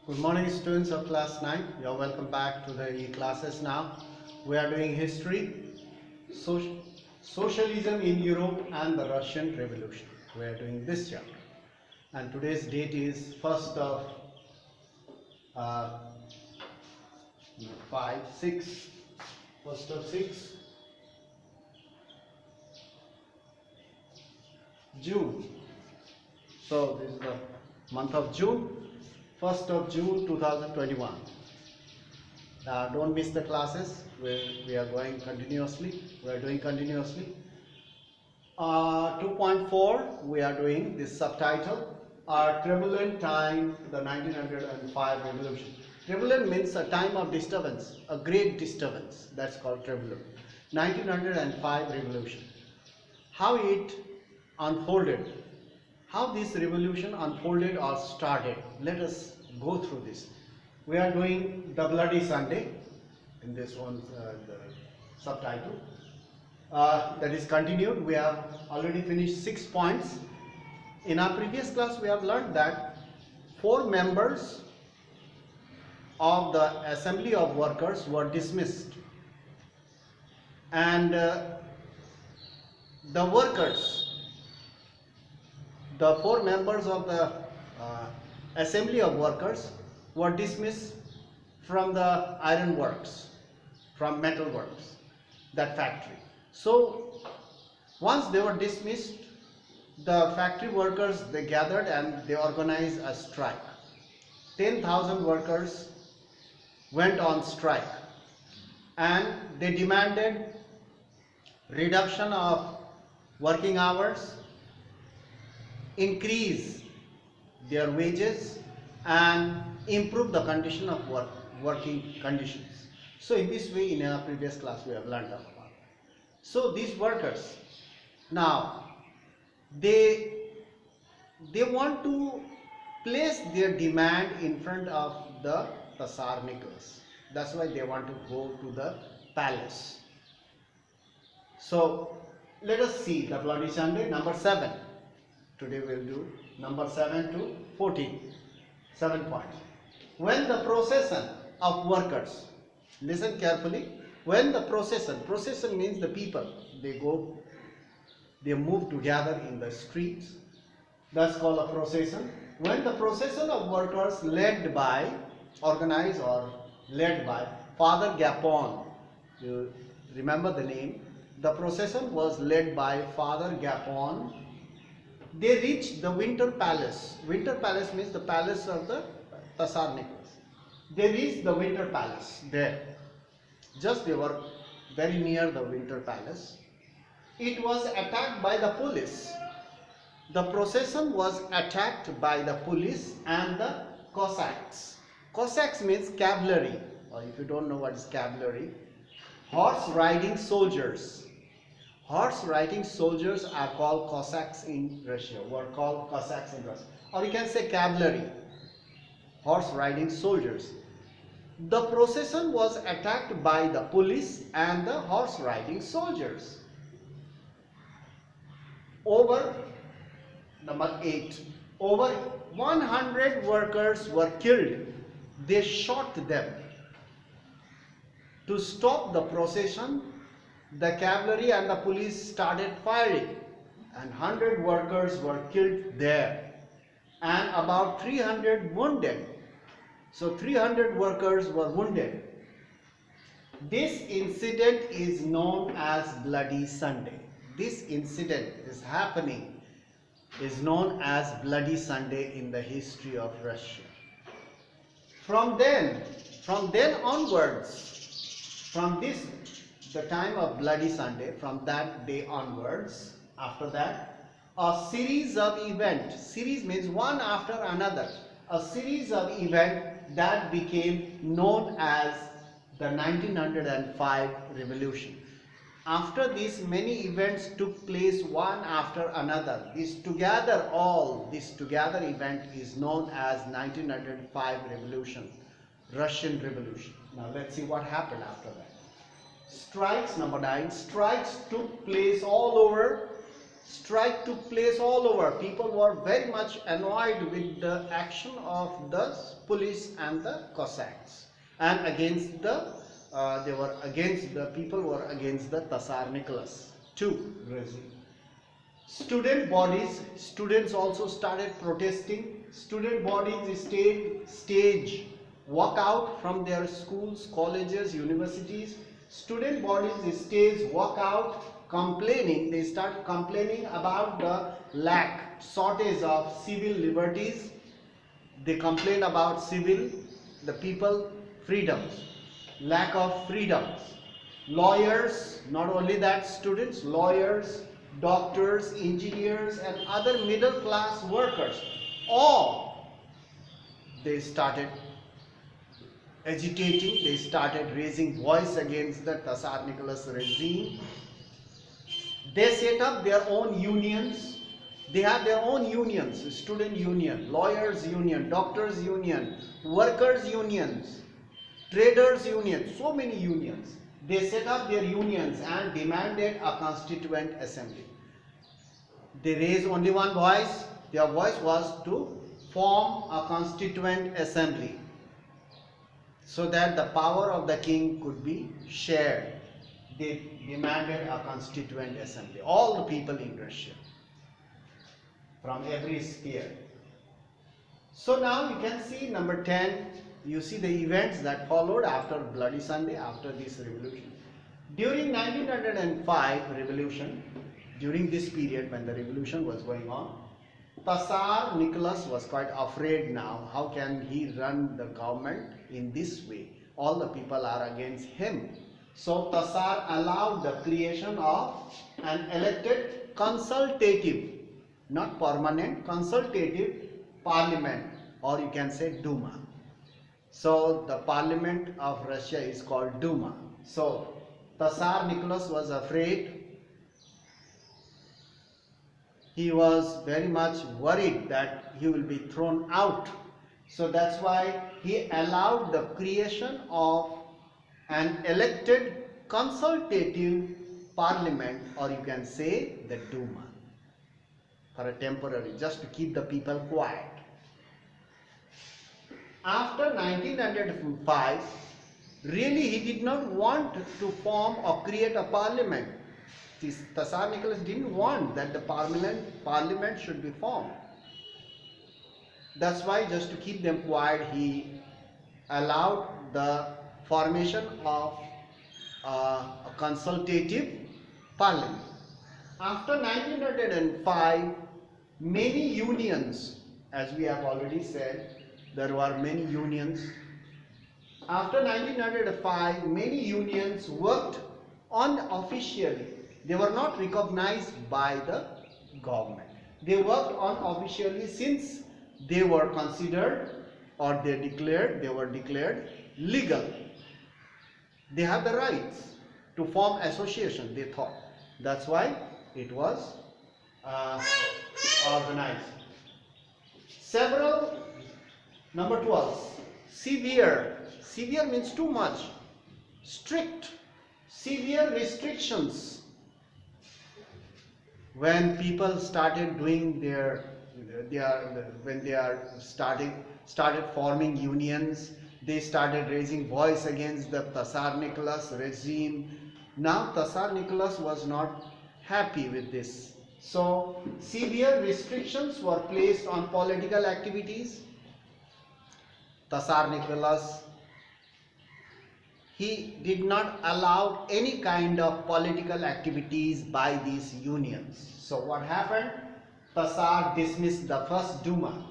Good morning, students of class 9. You are welcome back to the classes now. We are doing history, socialism in Europe and the Russian Revolution. We are doing this chapter. And today's date is 1st of uh, 5, 6, 1st of 6, June. So this is the month of June, 1st of June 2021. Don't miss the classes. We are going continuously. We are doing continuously. 2.4 we are doing this subtitle. Turbulent time, the 1905 revolution. Turbulent means a time of disturbance, a great disturbance. That's called turbulent. 1905 revolution. How it unfolded, how this revolution unfolded or started. Let us go through this. We are doing the Bloody Sunday in this one, the subtitle. That is continued. We have already finished 6 points. In our previous class, we have learned that 4 members of the Assembly of Workers were dismissed, and the workers, the 4 members of the Assembly of Workers were dismissed from the iron works, from metal works, that factory. So once they were dismissed, the factory workers, they gathered and they organized a strike. 10,000 workers went on strike and they demanded reduction of working hours, increase their wages and improve the condition of working conditions. So in this way, in our previous class we have learned about. So these workers, now they want to place their demand in front of the Tsar Nicholas. That's why they want to go to the palace. So let us see the Bloody Sunday, number 7. Today we will do number 7 to 14. 7 points. When the procession of workers, listen carefully, when the procession means the people, they move together in the streets, that's called a procession. When the procession of workers organized or led by Father Gapon, you remember the name, the procession was led by Father Gapon. They reached the Winter Palace. Winter Palace means the palace of the Tsar Nicholas. They reached the Winter Palace there. Just they were very near the Winter Palace. It was attacked by the police. The procession was attacked by the police and the Cossacks. Cossacks means cavalry, or if you don't know what is cavalry, horse riding soldiers. Horse riding soldiers are called Cossacks in Russia, were called Cossacks in Russia. Or you can say cavalry, horse riding soldiers. The procession was attacked by the police and the horse riding soldiers. Number 8, over 100 workers were killed. They shot them. To stop the procession, the cavalry and the police started firing, and 100 workers were killed there and about 300 wounded. So 300 workers were wounded. This incident is known as Bloody Sunday. This incident is happening is known as Bloody Sunday in the history of Russia. From then onwards, from the time of Bloody Sunday, from that day onwards, after that, a series of events, series means one after another, a series of events that became known as the 1905 revolution. After this, many events took place one after another. This together event is known as 1905 revolution, Russian Revolution. Now let's see what happened after that. Strikes, number 9, strikes took place all over Strike took place all over. People were very much annoyed with the action of the police and the Cossacks, and against the people were against the Tsar Nicholas II regime. Students also started protesting. Student bodies stage walkout from their schools, colleges, universities. Student bodies stage walkout complaining. They start complaining about the shortage of civil liberties. They complain about the people freedoms, lack of freedoms. Lawyers, not only that, students, lawyers, doctors, engineers, and other middle class workers, all they started agitating, they started raising voice against the Tsar Nicholas regime. They set up their own unions. They have their own unions: student union, lawyers union, doctors union, workers unions, traders union, so many unions. They set up their unions and demanded a constituent assembly. They raised only one voice. Their voice was to form a constituent assembly so that the power of the king could be shared. They demanded a constituent assembly. All the people in Russia, from every sphere. So now you can see number 10. You see the events that followed after Bloody Sunday, after this revolution. During 1905 revolution, during this period when the revolution was going on, Tsar Nicholas was quite afraid now. How can he run the government in this way? All the people are against him. So Tsar allowed the creation of an elected consultative, not permanent, consultative parliament, or you can say Duma. So the parliament of Russia is called Duma. So Tsar Nicholas was afraid. He was very much worried that he will be thrown out. So that's why he allowed the creation of an elected consultative parliament, or you can say the Duma, for a temporary, just to keep the people quiet. After 1905, really he did not want to form or create a parliament. Tsar Nicholas didn't want that the parliament should be formed. That's why, just to keep them quiet, he allowed the formation of a consultative parliament. After 1905, many unions, as we have already said, there were many unions. After 1905, many unions worked unofficially. They were not recognized by the government. They worked unofficially since they were considered, or they were declared legal. They have the rights to form association, they thought. That's why it was organized. Number 12, severe. Severe means too much. Strict, severe restrictions. When people started doing when they are started forming unions, they started raising voice against the Tsar Nicholas regime. Now Tsar Nicholas was not happy with this. So severe restrictions were placed on political activities. Tsar Nicholas, he did not allow any kind of political activities by these unions. So what happened? Tsar dismissed the first Duma.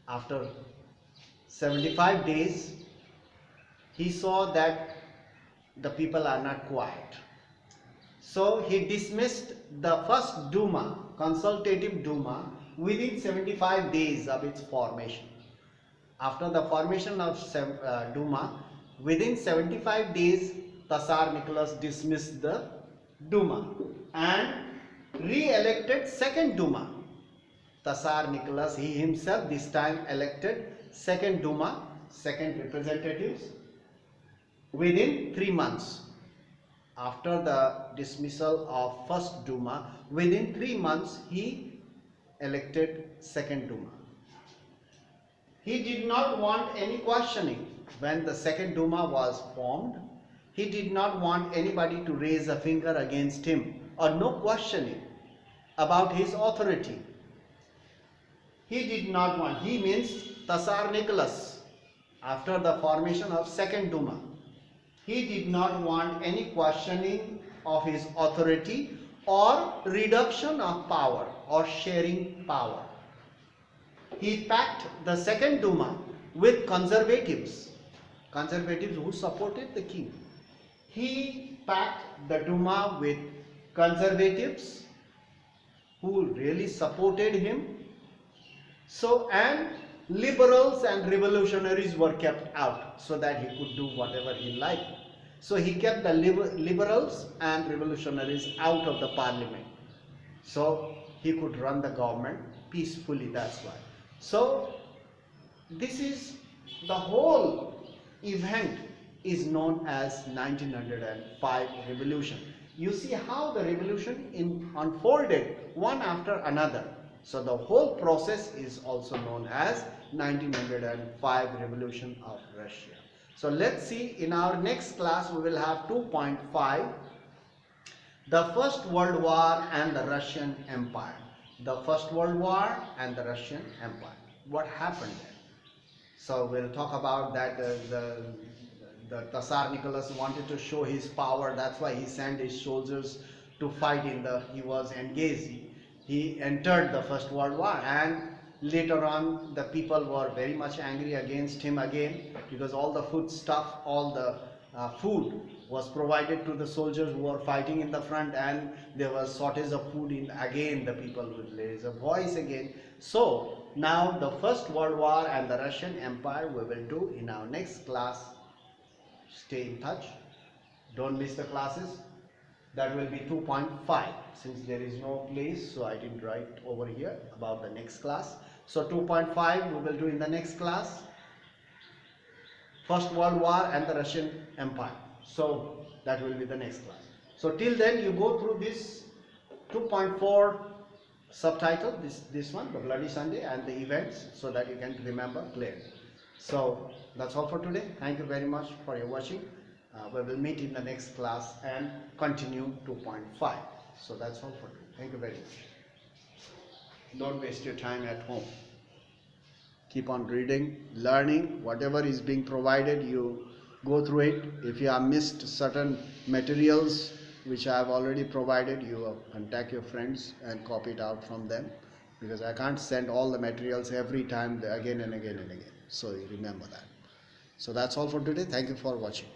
After 75 days, he saw that the people are not quiet. So he dismissed the first Duma, consultative Duma, within 75 days of its formation. After the formation of Duma, within 75 days, Tsar Nicholas dismissed the Duma and re-elected second Duma. Tsar Nicholas, he himself this time elected second Duma, second representatives, within 3 months. after the dismissal of first Duma, within 3 months he elected second Duma. He did not want any questioning. When the second Duma was formed, he did not want anybody to raise a finger against him, or no questioning about his authority. He did not want, he means Tsar Nicholas, after the formation of second Duma. He did not want any questioning of his authority or reduction of power or sharing power. He packed the second Duma with conservatives who supported the king. He packed the Duma with conservatives who really supported him. So, and liberals and revolutionaries were kept out so that he could do whatever he liked. So he kept the liberals and revolutionaries out of the parliament, so he could run the government peacefully. That's why. So this is the whole event is known as 1905 revolution. You see how the revolution unfolded one after another. So the whole process is also known as 1905 revolution of Russia. So let's see, in our next class we will have 2.5, the First World War and the Russian Empire. The First World War and the Russian Empire. What happened there? So we'll talk about that. The Tsar Nicholas wanted to show his power. That's why he sent his soldiers to fight he was engaged. He entered the First World War, and later on the people were very much angry against him again, because all the food stuff, all the food was provided to the soldiers who were fighting in the front, and there was shortage of food. Again the people would raise a voice again. So now the First World War and the Russian Empire we will do in our next class. Stay in touch, don't miss the classes. That will be 2.5. Since there is no place, so I didn't write over here about the next class. So 2.5 we will do in the next class. First World War and the Russian Empire. So that will be the next class. So till then you go through this 2.4 subtitle, this one, the Bloody Sunday and the events, so that you can remember clearly. So that's all for today. Thank you very much for your watching. We will meet in the next class and continue 2.5. So that's all for today. Thank you very much. Don't waste your time at home. Keep on reading, learning. Whatever is being provided, you go through it. If you have missed certain materials which I have already provided, you contact your friends and copy it out from them, because I can't send all the materials every time again and again and again. So you remember that. So that's all for today. Thank you for watching.